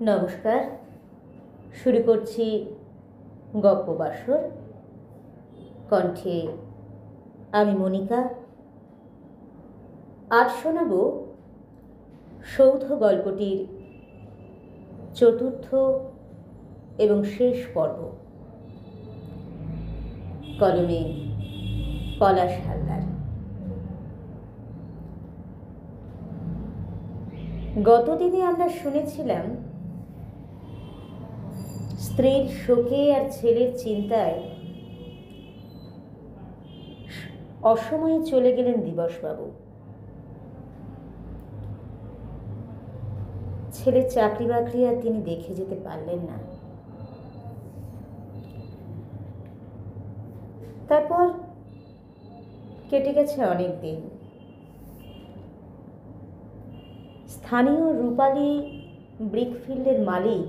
নমস্কার, শুরু করছি গপ্পবাসর। কণ্ঠে আমি মনিকা। আজ শোনাব সৌধ গল্পটির চতুর্থ এবং শেষ পর্ব। কলমে পলাশ হালদার। গতদিনে আমরা শুনেছিলাম স্ত্রীর শোকে আর ছেলের চিন্তায় অসময়ে চলে গেলেন দিবসবাবু। ছেলের চাকরি বাকরি আর তিনি দেখে যেতে পারলেন না। তারপর কেটে গেছে অনেক দিন। স্থানীয় রূপালী ব্রিকফিল্ডের মালিক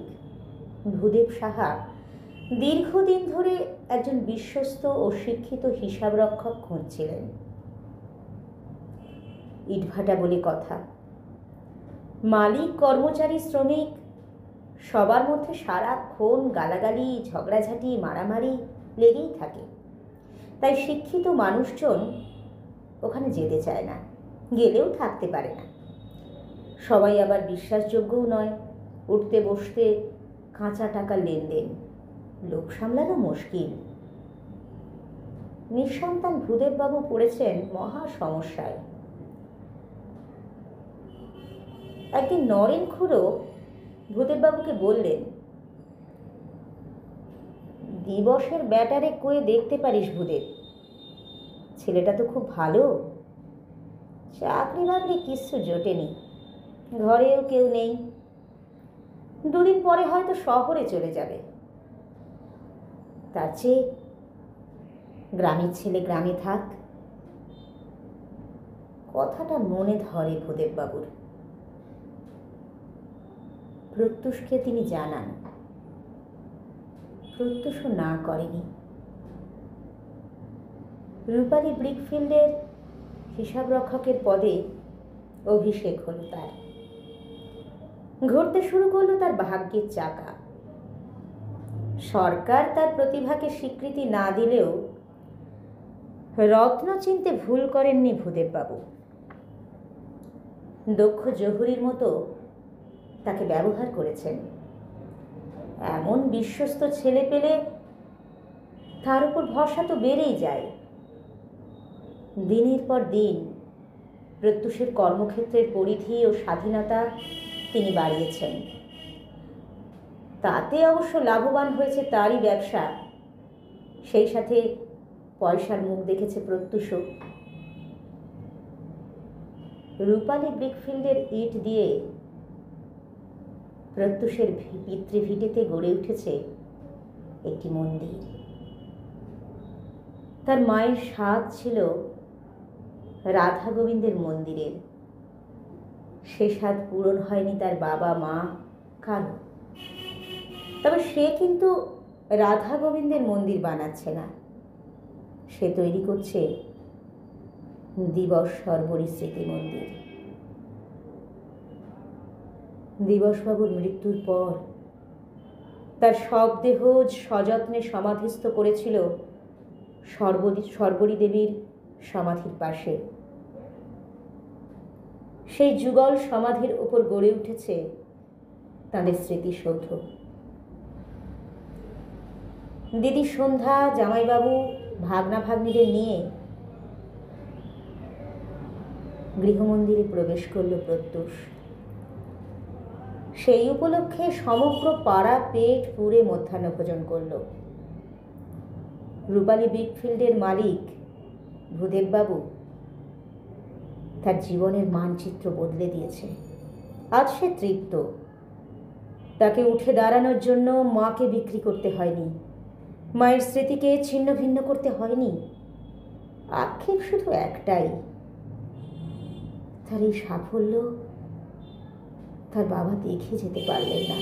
ভূদেব সাহা দীর্ঘদিন ধরে একজন বিশ্বস্ত ও শিক্ষিত হিসাবরক্ষক খুঁজছিলেন। ইটভাটা বলে কথা, মালিক, কর্মচারী, শ্রমিক সবার মধ্যে সারাক্ষণ গালাগালি, ঝগড়াঝাঁটি, মারামারি লেগেই থাকে। তাই শিক্ষিত মানুষজন ওখানে যেতে চায় না, গেলেও থাকতে পারে না। সবাই আবার বিশ্বাসযোগ্যও নয়। উঠতে বসতে কাঁচা টাকার লেনদেন, লোক সামলানো মুশকিল। নিঃসন্তান ভূদেববাবু পড়েছেন মহা সমস্যায়। একদিন নরেন খুড়ো ভূদেববাবুকে বললেন, দিবসের ব্যাটারে কয়ে দেখতে পারিস ভূদেব, ছেলেটা তো খুব ভালো, চাকরি বাকরি কিচ্ছু জোটেনি, ঘরেও কেউ নেই, দুদিন পরে হয়তো শহরে চলে যাবে। তার চেয়ে গ্রামের ছেলে গ্রামে থাক। কথাটা মনে ধরে ভূদেববাবুর। প্রত্যুষকে তিনি জানান, প্রত্যুষও না করেনি। রূপালী ব্রিকফিল্ডের হিসাব রক্ষকের পদে অভিষেক হলো তার। ঘুরতে শুরু করলো তার ভাগ্যের চাকা। সরকার তার প্রতিভাকে স্বীকৃতি না দিলেও রত্ন চিনতে ভুল করেননি ভূদেববাবু। দক্ষ জহুরির মতো তাকে ব্যবহার করেছেন। এমন বিশ্বস্ত ছেলে পেলে তার উপর ভরসা তো বেড়েই যায়। দিনের পর দিন প্রত্যুষের কর্মক্ষেত্রের পরিধি ও স্বাধীনতা তিনি বাড়িয়েছেন। তাতে অবশ্য লাভবান হয়েছে তারই ব্যবসা, সেই সাথে পয়সার মুখ দেখেছে প্রত্যুষও। রূপালী ব্রিকফিল্ডের ইট দিয়ে প্রত্যুষের পিতৃভিটেতে গড়ে উঠেছে একটি মন্দির। তার মায়ের স্বাদ ছিল রাধা গোবিন্দের মন্দিরের। সে স্বাদ পূরণ হয়নি তার বাবা মা কারো। তবে সে কিন্তু রাধা গোবিন্দের মন্দির বানাচ্ছে না, সে তৈরি করছে দিবস সর্বরী স্মৃতি মন্দির। দিবসবাবুর মৃত্যুর পর তার শবদেহ সযত্নে সমাধিস্থ করেছিল সর্বরী দেবীর সমাধির পাশে। সেই যুগল সমাধির উপর গড়ে উঠেছে তাঁদের স্মৃতিসৌধ। দিদি সন্ধ্যা, জামাইবাবু, ভাগনা ভাগ্নিদের নিয়ে গৃহমন্দিরে প্রবেশ করল প্রত্যুষ। সেই উপলক্ষে সমগ্র পাড়া পেট পুরে মধ্যাহ্নভোজন করল। রূপালী ব্রিকফিল্ডের মালিক ভূদেববাবু তার জীবনের মানচিত্র বদলে দিয়েছে। আজ সে তৃপ্ত। তাকে উঠে দাঁড়ানোর জন্য মাকে বিক্রি করতে হয়নি, মায়ের স্মৃতিকে ছিন্ন ভিন্ন করতে হয়নি। আক্ষেপ শুধু একটাই, তার এই সাফল্য তার বাবা দেখে যেতে পারলেন না।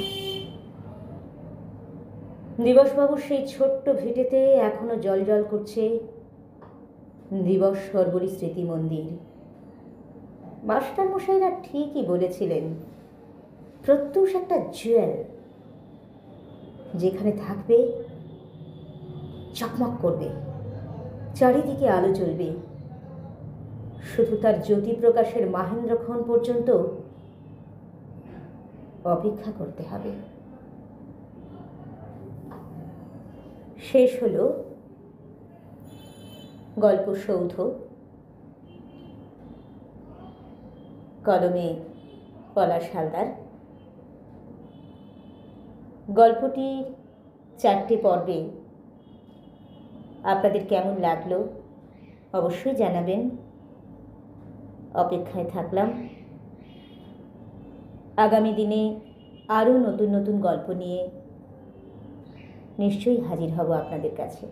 দিবসবাবুর সেই ছোট্ট ভিটেতে এখনো জ্বলজ্বল করছে দিবস সর্বরী স্মৃতি মন্দির। মাস্টারমশাইরা ঠিকই বলেছিলেন, প্রত্যুষ একটা জুয়েল, যেখানে থাকবে, চকমক করবে, চারিদিকে আলো জ্বলবে, শুধু তার জ্যোতি প্রকাশের মাহেন্দ্রক্ষণ পর্যন্ত অপেক্ষা করতে হবে। শেষ হলো গল্প সৌধ, কলমে পলাশ হালদার। গল্পটির 4টে পর্বে আপনাদের কেমন লাগলো অবশ্যই জানাবেন। অপেক্ষায় থাকলাম। আগামী দিনে আরও নতুন নতুন গল্প নিয়ে নিশ্চয়ই হাজির হব আপনাদের কাছে।